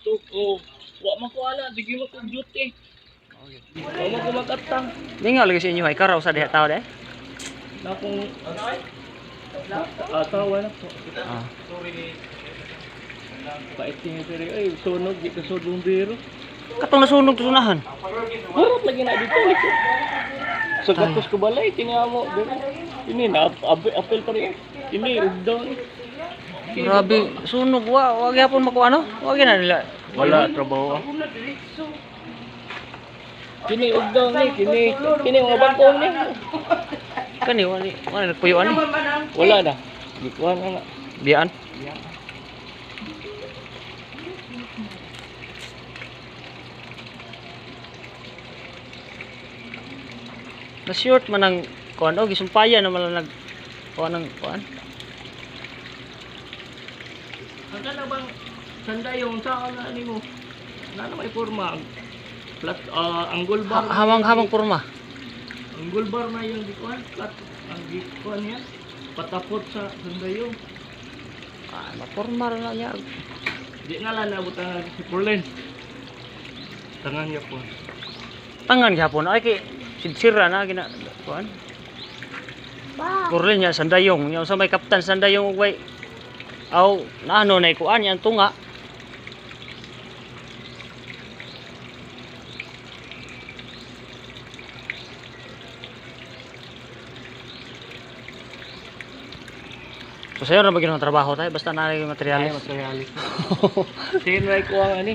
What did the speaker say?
to. Oh, wa man ko ala, digi mo ko duty. Wa man ko magatang. Ningaw lagi sa inyo ay karaw sa diha tao de. Na kung atawa na po. Ah. Pait niya pero ay sunog di ka sudong biro. Katong nasunog tunahan. Harap lagi na dito. Sa gatos ko balay tinamo dito. Ini na apel pa rin. Ini ugdon. Grabe, sunog wa gyapon mako ano? Wa gyud na nila. Wala trabaho. Kini ugdon ni kini mga bangkong ni. Kani wala nagpuyo ani. Wala na. Gikuan na. Diyan. Na short man ang kuan og gisumpayan naman lang nag kuan ng kuan. Ang na bang sandayong sa ana nimo? Na may forma. Plus angle bar. Hamang porma. Angle bar na yung gikuan. Plus ang gikuan niya patapot sa sandayong. Ah, maporma ra na niya. Di na lang nabutang si Purlen. Tangan niya po. Tangan gyapon ay kay sira na gina kuan. Kurlen niya sandayong, nya sa may kaptan sandayong ug way aw naano na kuan yan tunga. So sayo na ba ginang trabaho tayo basta na yung materialis. Materialis. Sige na ko ang ani.